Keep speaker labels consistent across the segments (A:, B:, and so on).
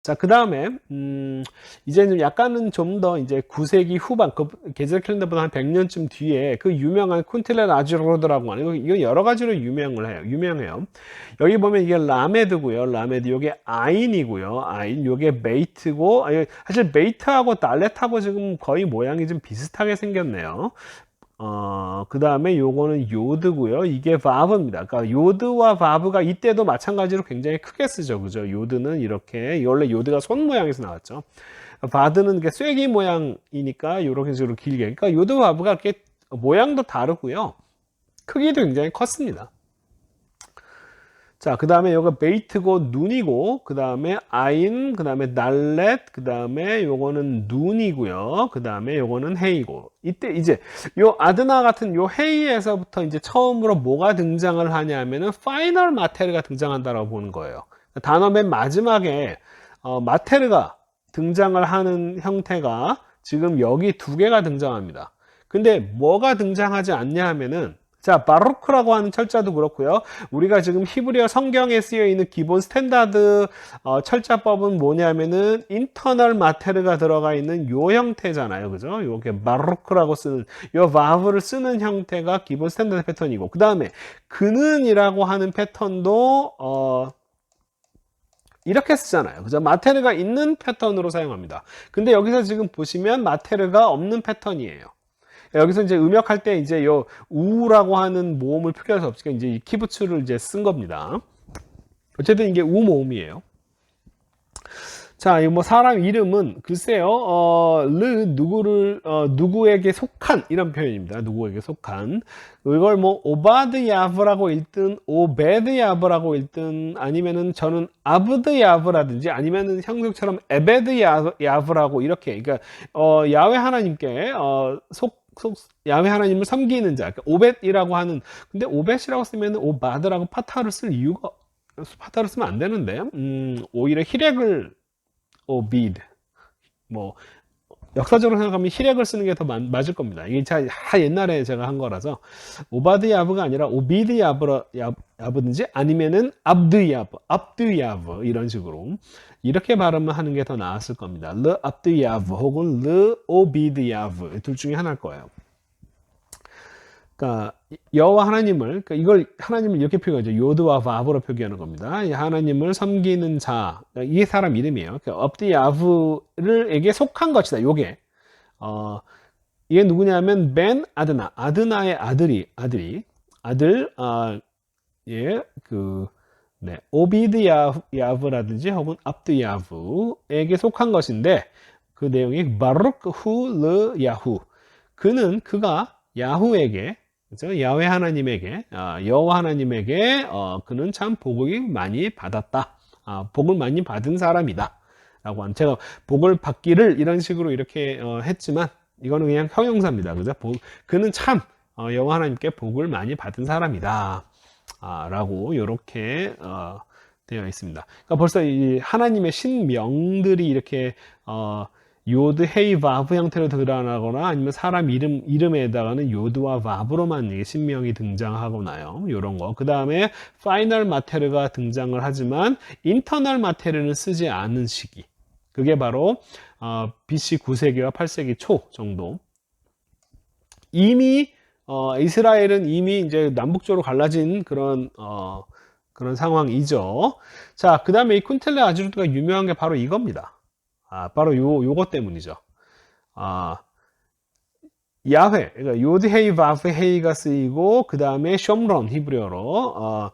A: 자, 그 다음에, 이제는 약간은 좀 더 이제 9세기 후반, 그 계절 캘린더보다 한 100년쯤 뒤에 그 유명한 쿤틸렛 아즈로드라고 하는, 이거 여러 가지로 유명해요. 여기 보면 이게 라메드고요. 라메드, 요게 아인이고요. 아인, 요게 메이트고, 사실 메이트하고 달렛하고 지금 거의 모양이 좀 비슷하게 생겼네요. 그 다음에 요거는 요드고요. 이게 바브입니다. 그러니까 요드와 바브가 이때도 마찬가지로 굉장히 크게 쓰죠. 그죠? 요드는 이렇게, 원래 요드가 손 모양에서 나왔죠. 바드는 이게 쐐기 모양이니까 요렇게 식으로 길게. 그러니까 요드 바브가 이렇게 모양도 다르고요. 크기도 굉장히 컸습니다. 자, 그 다음에 요거 베이트고 눈이고, 그 다음에 아인, 그 다음에 날렛, 그 다음에 요거는 눈이고요. 그 다음에 요거는 헤이고. 이때 이제 요 아드나 같은 요 헤이에서부터 이제 처음으로 뭐가 등장을 하냐면은 파이널 마테르가 등장한다라고 보는 거예요. 단어 맨 마지막에 마테르가 등장을 하는 형태가 지금 여기 두 개가 등장합니다. 근데 뭐가 등장하지 않냐 하면은 자, 바루크라고 하는 철자도 그렇고요. 우리가 지금 히브리어 성경에 쓰여 있는 기본 스탠다드 철자법은 뭐냐면은 인터널 마테르가 들어가 있는 요 형태잖아요. 그죠? 요게 바루크라고 쓰는 요 바브를 쓰는 형태가 기본 스탠다드 패턴이고 그다음에 그는이라고 하는 패턴도 이렇게 쓰잖아요. 그죠? 마테르가 있는 패턴으로 사용합니다. 근데 여기서 지금 보시면 마테르가 없는 패턴이에요. 여기서 이제 음역할 때 이제 요 우라고 하는 모음을 표기할 수 없으니까 이제 이 키부츠를 이제 쓴 겁니다. 어쨌든 이게 우 모음이에요. 자, 이 뭐 사람 이름은 글쎄요, 누구에게 속한 이런 표현입니다. 누구에게 속한. 이걸 뭐 오바드야브라고 읽든 오베드야브라고 읽든 아니면은 저는 아브드야브라든지 아니면은 형식처럼 에베드야브라고 이렇게 그러니까 야훼 하나님께 야훼 하나님을 섬기는 자, 그러니까 오벳이라고 하는 근데 오벳이라고 쓰면 오바드라고 파타를 쓸 이유가 파타를 쓰면 안 되는데 오히려 히렉을 오비드 뭐 역사적으로 생각하면 히렉을 쓰는 게 더 맞을 겁니다. 이게 옛날에 제가 한 거라서 오바드 야브가 아니라 오비드 야브든지 아니면은 압드 야브 이런 식으로 이렇게 발음을 하는 게 더 나았을 겁니다. 르 압드 야브 혹은 르 오비드 야브 둘 중에 하나일 거예요. 그러니까 여호와 하나님을 그러니까 이걸 하나님을 이렇게 표현하죠. 요드와 바브로 표기하는 겁니다. 이 하나님을 섬기는 자 그러니까 이게 사람 이름이에요. 그러니까 업디 야브를에게 속한 것이다. 요게 이게 누구냐면 벤 아드나 아드나의 아들 그 네, 오비드 야브라든지 혹은 압드 야브에게 속한 것인데 그 내용이 바룩 후르 야후 그가 야후에게 그죠? 야훼 하나님에게 여호와 하나님에게 그는 참 복을 많이 받았다. 복을 많이 받은 사람이다. 라고 한 제가 복을 받기를 이런 식으로 이렇게 했지만 이거는 그냥 형용사입니다. 그죠? 그는 참 여호와 하나님께 복을 많이 받은 사람이다. 라고 이렇게 되어 있습니다. 그러니까 벌써 이 하나님의 신명들이 이렇게 요드, 헤이, 바브 형태로 드러나거나 아니면 사람 이름에다가는 요드와 바브로만 이게 신명이 등장하거나요. 요런 거. 그 다음에 파이널 마테르가 등장을 하지만 인터널 마테르는 쓰지 않은 시기. 그게 바로 BC 9세기와 8세기 초 정도. 이미 이스라엘은 이미 이제 남북쪽으로 갈라진 그런 상황이죠. 자, 그 다음에 이 쿤텔레 아즈루드가 유명한 게 바로 이겁니다. 바로 요거 때문이죠. 야훼, 그러니까 요드헤이, 바브헤이가 쓰이고, 그 다음에 숑론, 히브리어로,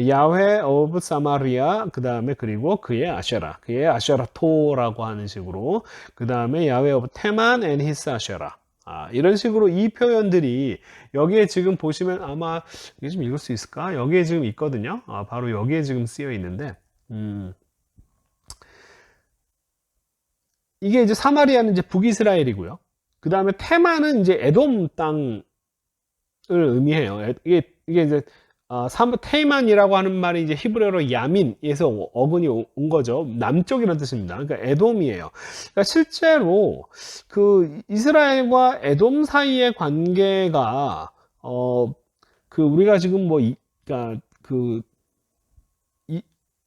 A: 야훼 오브 사마리아, 그 다음에 그리고 그의 아셔라토라고 하는 식으로, 그 다음에 야훼 오브 테만 앤 히스 아셔라. 이런 식으로 이 표현들이 여기에 지금 보시면 아마 이게 좀 읽을 수 있을까? 여기에 지금 있거든요. 바로 여기에 지금 쓰여 있는데, 이게 이제 사마리아는 이제 북이스라엘이고요. 그 다음에 테마는 이제 에돔 땅을 의미해요. 이게 이제 테이만이라고 하는 말이 이제 히브리어로 야민에서 어근이 온 거죠. 남쪽이라는 뜻입니다. 그러니까 에돔이에요. 그러니까 실제로 그 이스라엘과 에돔 사이의 관계가 우리가 지금 그러니까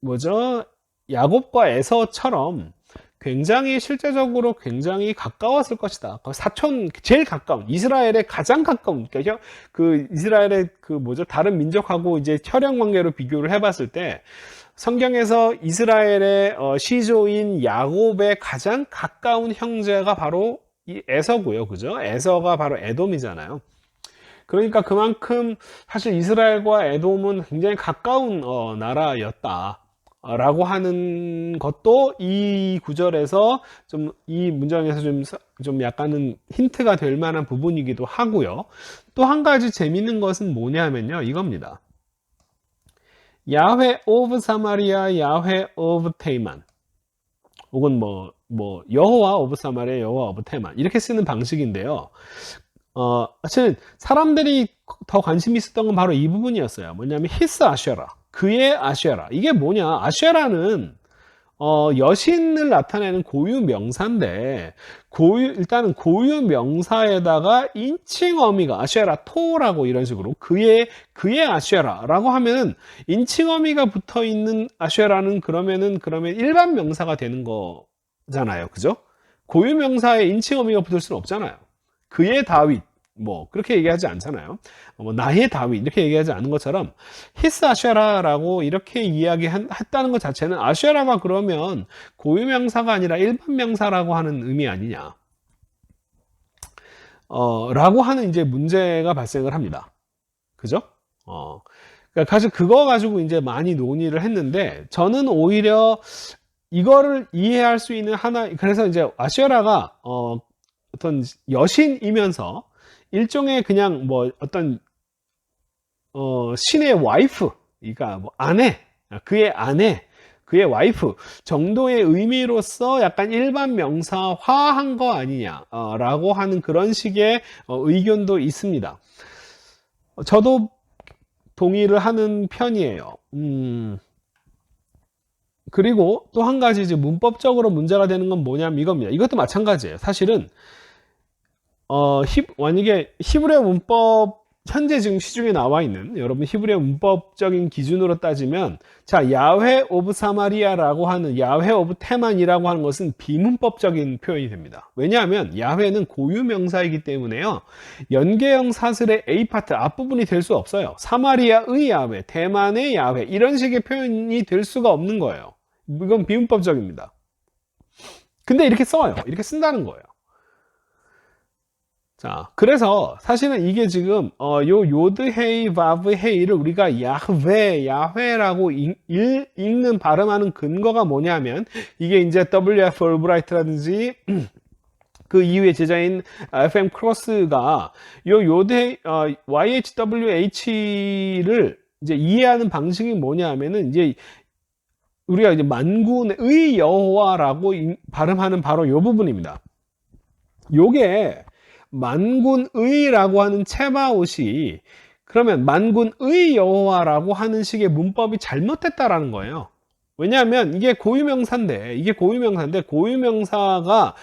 A: 뭐죠? 야곱과 에서처럼 굉장히 실제적으로 굉장히 가까웠을 것이다. 사촌 제일 가까운 이스라엘의 가장 가까운 그러니까 그 이스라엘의 그 뭐죠 다른 민족하고 이제 혈연 관계로 비교를 해봤을 때 성경에서 이스라엘의 시조인 야곱의 가장 가까운 형제가 바로 이 에서고요, 그죠? 에서가 바로 에돔이잖아요. 그러니까 그만큼 사실 이스라엘과 에돔은 굉장히 가까운 나라였다. 라고 하는 것도 이 구절에서 좀 이 문장에서 좀 약간은 힌트가 될 만한 부분이기도 하고요. 또 한 가지 재밌는 것은 뭐냐면요. 이겁니다. 야훼 오브 사마리아, 야훼 오브 테이만. 혹은 여호와 오브 사마리아, 여호와 오브 테만. 이렇게 쓰는 방식인데요. 사실 사람들이 더 관심이 있었던 건 바로 이 부분이었어요. 뭐냐면 히스 아쉐라. 그의 아쉐라. 이게 뭐냐? 아쉐라는 여신을 나타내는 고유 명사인데 일단은 고유 명사에다가 인칭 어미가 아쉐라 토라고 이런 식으로 그의 아쉐라라고 하면은 인칭 어미가 붙어 있는 아쉐라는 그러면 일반 명사가 되는 거잖아요. 그죠? 고유 명사에 인칭 어미가 붙을 수는 없잖아요. 그의 다윗 그렇게 얘기하지 않잖아요. 나의 다윗 이렇게 얘기하지 않은 것처럼 히스 아쉐라라고 이렇게 이야기했다는 것 자체는 아쉐라가 그러면 고유명사가 아니라 일반 명사라고 하는 의미 아니냐 라고 하는 이제 문제가 발생을 합니다. 그죠? 그러니까 사실 그거 가지고 이제 많이 논의를 했는데 저는 오히려 이거를 이해할 수 있는 그래서 이제 아쉐라가 어떤 여신이면서 일종의 그냥 어떤 신의 와이프, 그러니까 아내, 그의 아내, 그의 와이프 정도의 의미로서 약간 일반 명사화한 거 아니냐라고 하는 그런 식의 의견도 있습니다. 저도 동의를 하는 편이에요. 그리고 또 한 가지 이제 문법적으로 문제가 되는 건 뭐냐면 이겁니다. 이것도 마찬가지예요. 사실은 만약에 히브리어 문법 현재 지금 시중에 나와 있는 여러분 히브리어 문법적인 기준으로 따지면 자 야훼 오브 사마리아라고 하는 야훼 오브 테만이라고 하는 것은 비문법적인 표현이 됩니다. 왜냐하면 야훼는 고유 명사이기 때문에요. 연계형 사슬의 A 파트 앞부분이 될 수 없어요. 사마리아의 야훼, 테만의 야훼 이런 식의 표현이 될 수가 없는 거예요. 이건 비문법적입니다. 근데 이렇게 써요. 이렇게 쓴다는 거예요. 자, 그래서 사실은 이게 지금 요드헤이 바브헤이를 우리가 야훼라고 읽는 발음하는 근거가 뭐냐면 이게 이제 WF 올브라이트라든지 그 이후에 제자인 FM 크로스가 요드헤이 YHWH를 이제 이해하는 방식이 뭐냐면은 이제 우리가 이제 만군의 여호와라고 발음하는 바로 요 부분입니다. 요게 만군의라고 하는 체바옷이 그러면 만군의 여호와라고 하는 식의 문법이 잘못됐다라는 거예요. 왜냐하면 이게 고유명사인데 고유명사가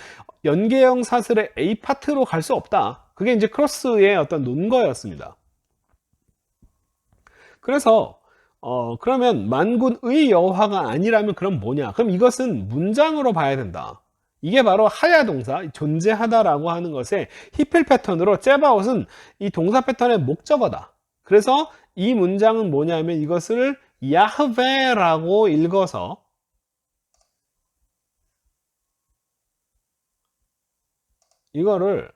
A: 연계형 사슬의 A 파트로 갈 수 없다. 그게 이제 크로스의 어떤 논거였습니다. 그래서 그러면 만군의 여호와가 아니라면 그럼 뭐냐? 그럼 이것은 문장으로 봐야 된다. 이게 바로 하야 동사, 존재하다라고 하는 것의 히필 패턴으로 째바옷은 이 동사 패턴의 목적어다. 그래서 이 문장은 뭐냐면 이것을 야흐베라고 읽어서 이거를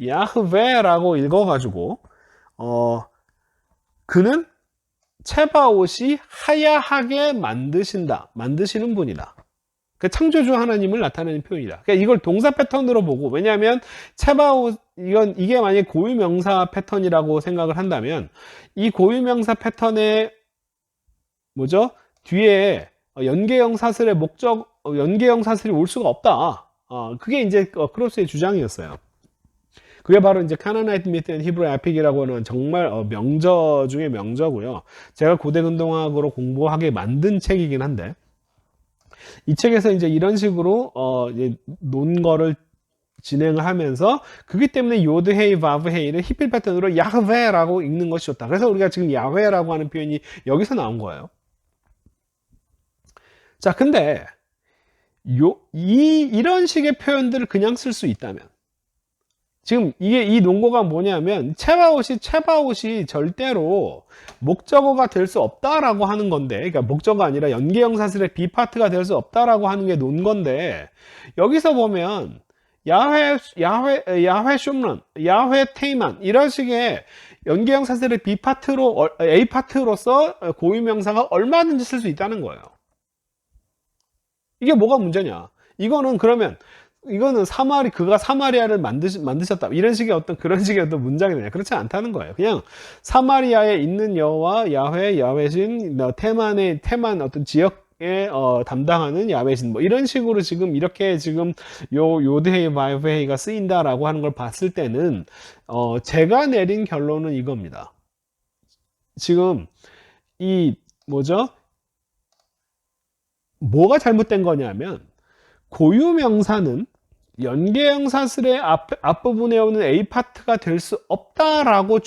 A: 야흐베라고 읽어가지고 그는 체바옷이 하야하게 만드시는 분이다. 그 창조주 하나님을 나타내는 표현이다. 그러니까 이걸 동사 패턴으로 보고 왜냐하면 체바옷 이게 만약에 고유명사 패턴이라고 생각을 한다면 이 고유명사 패턴의 뭐죠? 뒤에 연계형 사슬의 연계형 사슬이 올 수가 없다. 그게 이제 크로스의 주장이었어요. 그게 바로 이제 카나나이트 미트 앤 히브리 에픽이라고 하는 정말 명저 중에 명저고요. 제가 고대 근동학으로 공부하게 만든 책이긴 한데 이 책에서 이제 이런 식으로 논거를 진행을 하면서 그렇기 때문에 요드 헤이 바브 헤이를 히필 패턴으로 야훼라고 읽는 것이 좋다. 그래서 우리가 지금 야훼라고 하는 표현이 여기서 나온 거예요. 자, 근데 이런 식의 표현들을 그냥 쓸 수 있다면, 지금 이 논거가 뭐냐면 체바옷이 절대로 목적어가 될 수 없다라고 하는 건데, 그러니까 목적어가 아니라 연계형사슬의 B파트가 될 수 없다라고 하는 게 논건데, 여기서 보면 야훼 숑런, 야훼 테이만 이런 식의 연계형사슬의 B파트로 A파트로서 고유명사가 얼마든지 쓸 수 있다는 거예요. 이게 뭐가 문제냐? 이거는 그러면 이거는 그가 사마리아를 만드셨다 이런 식의 그런 식의 어떤 문장이 되냐? 그렇지 않다는 거예요. 그냥 사마리아에 있는 여호와 야훼, 야훼신, 테만 어떤 지역에 담당하는 야훼신 뭐 이런 식으로 지금 이렇게 지금 요드헤이 바이브헤이가 쓰인다라고 하는 걸 봤을 때는 제가 내린 결론은 이겁니다. 지금 뭐가 잘못된 거냐면, 고유명사는 연계형사슬의 앞부분에 오는 A파트가 될 수 없다라고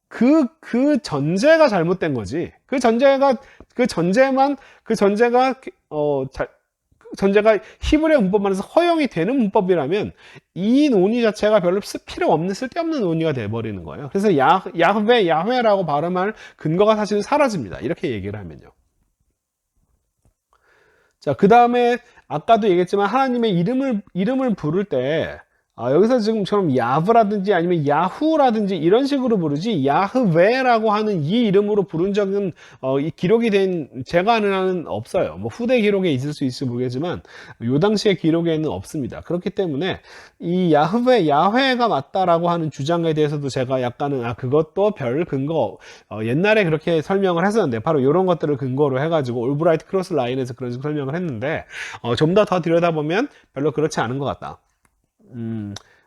A: 그 전제가 잘못된 거지. 그 전제가 히브리어 문법만에서 허용이 되는 문법이라면 이 논의 자체가 별로 필요 없는 쓸데없는 논의가 돼버리는 거예요. 그래서 야훼라고 발음할 근거가 사실은 사라집니다. 이렇게 얘기를 하면요. 자, 그 다음에 아까도 얘기했지만 하나님의 이름을 부를 때 여기서 지금처럼 야브라든지 아니면 야후라든지 이런 식으로 부르지 야흐웨라고 하는 이 이름으로 부른 적은 기록이 된 제가 아는 한은 없어요. 뭐 후대 기록에 있을 수 있을지 모르겠지만 요 당시의 기록에는 없습니다. 그렇기 때문에 이 야훼가 맞다라고 하는 주장에 대해서도 제가 약간은 그것도 별 근거 옛날에 그렇게 설명을 했었는데 바로 이런 것들을 근거로 해가지고 올브라이트 크로스 라인에서 그런 식으로 설명을 했는데 좀 더 들여다보면 별로 그렇지 않은 것 같다.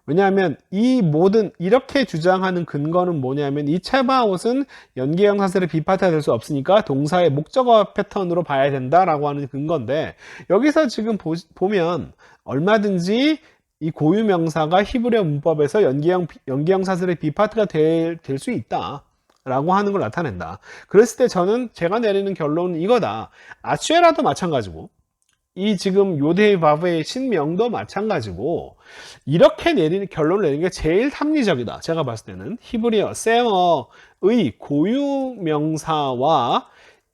A: 왜냐하면 이렇게 주장하는 근거는 뭐냐면 이 체바옷은 연계형사슬의 B파트가 될 수 없으니까 동사의 목적어 패턴으로 봐야 된다라고 하는 근거인데, 여기서 지금 보면 얼마든지 이 고유명사가 히브리어 문법에서 연계형사슬의 B파트가 될 수 있다 라고 하는 걸 나타낸다. 그랬을 때 제가 내리는 결론은 이거다. 아슈에라도 마찬가지고 이 지금 요데이 바브의 신명도 마찬가지고 이렇게 결론을 내리는 게 제일 합리적이다. 제가 봤을 때는 히브리어 세머의 고유 명사와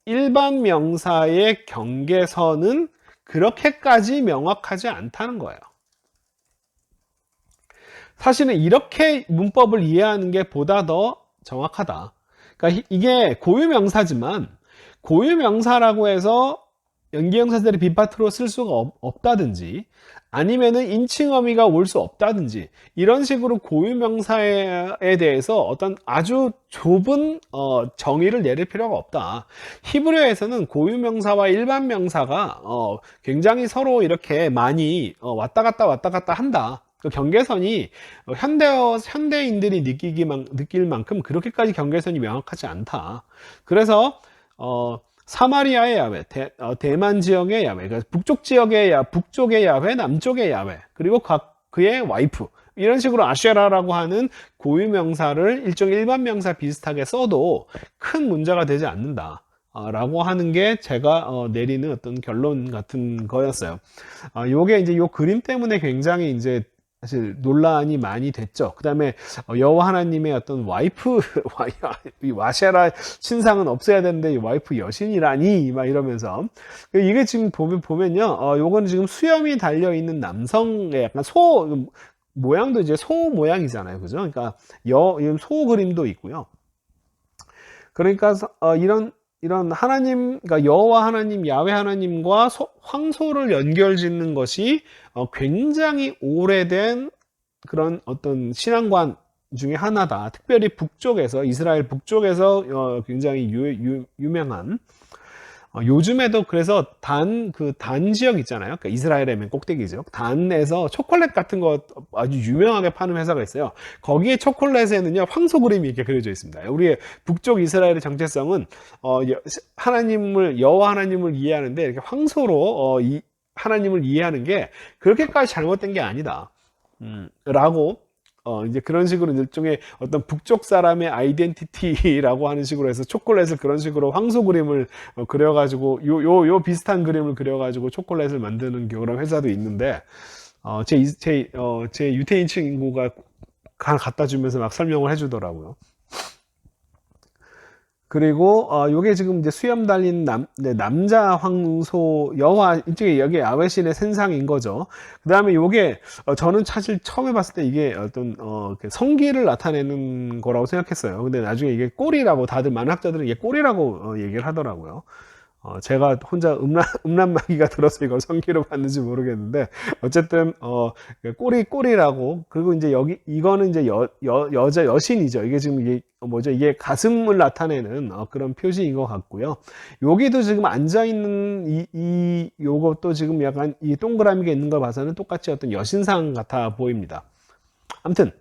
A: 일반 명사의 경계선은 그렇게까지 명확하지 않다는 거예요. 사실은 이렇게 문법을 이해하는 게 보다 더 정확하다. 그러니까 이게 고유 명사지만 고유 명사라고 해서 연계형사들의 B파트로 쓸 수가 없다든지 아니면은 인칭어미가 올 수 없다든지 이런 식으로 고유명사에 대해서 어떤 아주 좁은 정의를 내릴 필요가 없다. 히브리어에서는 고유명사와 일반 명사가 굉장히 서로 이렇게 많이 왔다 갔다 한다. 그 경계선이 현대인들이 느낄 만큼 그렇게까지 경계선이 명확하지 않다. 그래서 사마리아의 야훼, 대만 지역의 야훼, 그러니까 북쪽의 야훼, 남쪽의 야훼, 그리고 그의 와이프 이런 식으로 아쉐라라고 하는 고유명사를 일반 명사 비슷하게 써도 큰 문제가 되지 않는다. 라고 하는 게 제가 내리는 어떤 결론 같은 거였어요. 요게 이제 요 그림 때문에 굉장히 이제 사실 논란이 많이 됐죠. 그 다음에 여호와 하나님의 어떤 와이프 이 와셰라 신상은 없어야 되는데 이 와이프 여신이라니 막 이러면서 이게 지금 보면요, 요거는 지금 수염이 달려 있는 남성의 약간 모양도 이제 소 모양이잖아요, 그죠? 그러니까 소 그림도 있고요. 그러니까 이런 하나님, 그러니까 여호와 하나님, 야훼 하나님과 황소를 연결짓는 것이 굉장히 오래된 그런 어떤 신앙관 중에 하나다. 특별히 이스라엘 북쪽에서 굉장히 유명한 요즘에도 그래서 단 지역 있잖아요. 그러니까 이스라엘의 맨 꼭대기죠. 단에서 초콜릿 같은 거 아주 유명하게 파는 회사가 있어요. 거기에 초콜릿에는요, 황소 그림이 이렇게 그려져 있습니다. 우리의 북쪽 이스라엘의 정체성은 여호와 하나님을 이해하는데 이렇게 황소로 하나님을 이해하는 게 그렇게까지 잘못된 게 아니다. 라고 이제 그런 식으로 일종의 어떤 북쪽 사람의 아이덴티티라고 하는 식으로 해서 초콜릿을 그런 식으로 황소 그림을 그려가지고 요 비슷한 그림을 그려가지고 초콜릿을 만드는 그런 회사도 있는데 제 유태인 친구가 갖다 주면서 막 설명을 해주더라고요. 그리고 요게 지금 이제 수염 달린 남자 황소 여화 일종의 여기 야외신의 sen상인 거죠. 그 다음에 요게 저는 사실 처음에 봤을 때 이게 어떤 그 성기를 나타내는 거라고 생각했어요. 근데 나중에 이게 꼬리라고 다들 만학자들은 이게 꼬리라고 얘기를 하더라고요. 제가 혼자 음란마귀가 들어서 이걸 성기로 봤는지 모르겠는데, 어쨌든, 꼬리라고, 그리고 이제 이거는 이제 여자, 여신이죠. 이게 지금 이게, 뭐죠? 이게 가슴을 나타내는 그런 표시인 것 같고요. 여기도 지금 앉아있는 요것도 지금 약간 이 동그라미가 있는 걸 봐서는 똑같이 어떤 여신상 같아 보입니다. 아무튼,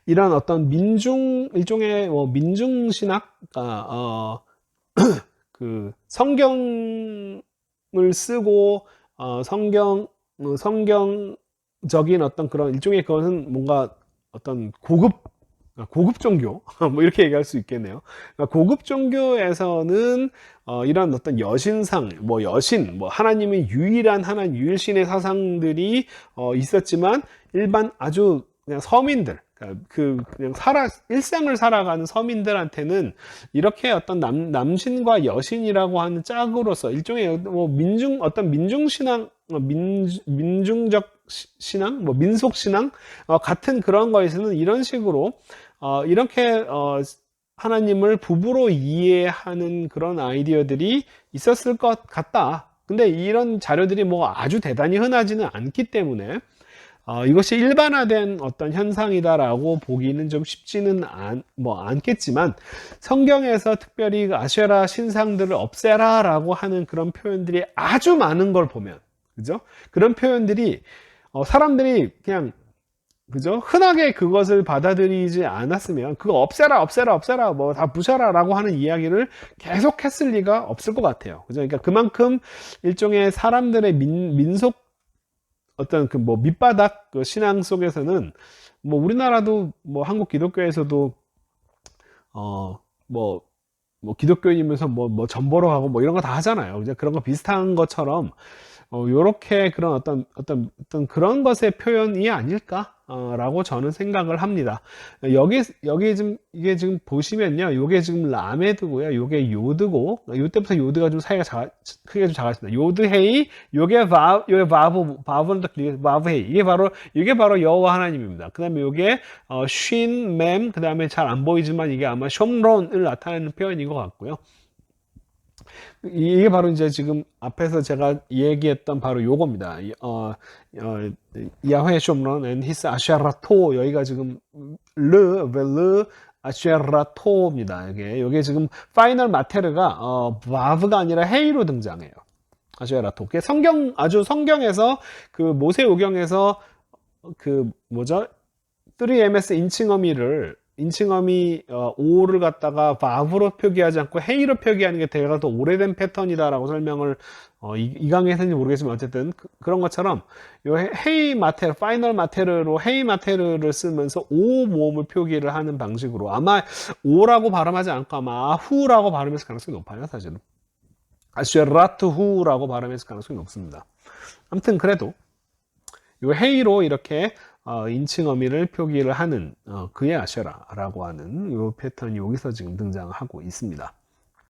A: 이런 어떤 일종의 민중신학, 그 성경을 쓰고 성경적인 어떤 그런 일종의 그것은 뭔가 어떤 고급 종교 뭐 이렇게 얘기할 수 있겠네요. 그러니까 고급 종교에서는 이런 어떤 여신상, 뭐 여신, 뭐 하나님의 유일한 하나님 유일신의 사상들이 있었지만 일반 아주 그냥 서민들, 그냥 일상을 살아가는 서민들한테는 이렇게 어떤 남신과 여신이라고 하는 짝으로서 일종의 뭐 어떤 민중신앙, 민중적 신앙, 뭐 민속신앙, 같은 그런 거에서는 이런 식으로, 이렇게, 하나님을 부부로 이해하는 그런 아이디어들이 있었을 것 같다. 근데 이런 자료들이 뭐 아주 대단히 흔하지는 않기 때문에, 이것이 일반화된 어떤 현상이다라고 보기는 좀 쉽지는 않겠지만, 성경에서 특별히 그 아쉐라 신상들을 없애라라고 하는 그런 표현들이 아주 많은 걸 보면, 그죠? 그런 표현들이, 사람들이 그냥, 그죠? 흔하게 그것을 받아들이지 않았으면, 그거 없애라, 뭐 다 부셔라 라고 하는 이야기를 계속 했을 리가 없을 것 같아요. 그죠? 그러니까 그만큼 일종의 사람들의 민속 어떤 그 뭐 밑바닥 그 신앙 속에서는 뭐 우리나라도 뭐 한국 기독교에서도 뭐 기독교인이면서 뭐 전보러 가고 뭐 이런 거 다 하잖아요. 그죠? 그런 거 비슷한 것처럼 요렇게 그런 어떤 그런 것의 표현이 아닐까? 라고 저는 생각을 합니다. 여기 지금, 이게 지금 보시면요. 요게 지금 라메드고요. 요게 요드고, 요때부터 요드가 좀 사이가 크게 좀 작아졌습니다. 요드헤이, 요게 바브는 또 길게, 바브헤이. 이게 바로 여호와 하나님입니다. 그 다음에 요게, 쉰, 맴, 그 다음에 잘 안 보이지만 이게 아마 숑론을 나타내는 표현인 것 같고요. 이게 바로 이제 지금 앞에서 제가 얘기했던 바로 요겁니다. 야훼 숑론 and his 아쉐라토. 여기가 지금 르 아쉐라토입니다. 이게 지금 파이널 마테르가 바브가 아니라 헤이로 등장해요. 아쉐라토. 그게 성경에서 그 모세오경에서 그 뭐죠? 3ms 인칭어미 5를 갖다가 바브로 표기하지 않고 헤이로 표기하는 게 대가 더 오래된 패턴이다라고 설명을 이 강의에 했는지 모르겠지만 어쨌든 그런 것처럼 요 파이널 마테르로 헤이 마테르를 쓰면서 오 모음을 표기를 하는 방식으로 아마 오라고 발음하지 않고 아마 후라고 발음했을 가능성이 높아요. 사실은 아쉐라트후라고 발음했을 가능성이 높습니다. 아무튼 그래도 요 헤이로 이렇게 인칭어미를 표기를 하는 그의 아셔라라고 하는 이 패턴이 여기서 지금 등장하고 있습니다.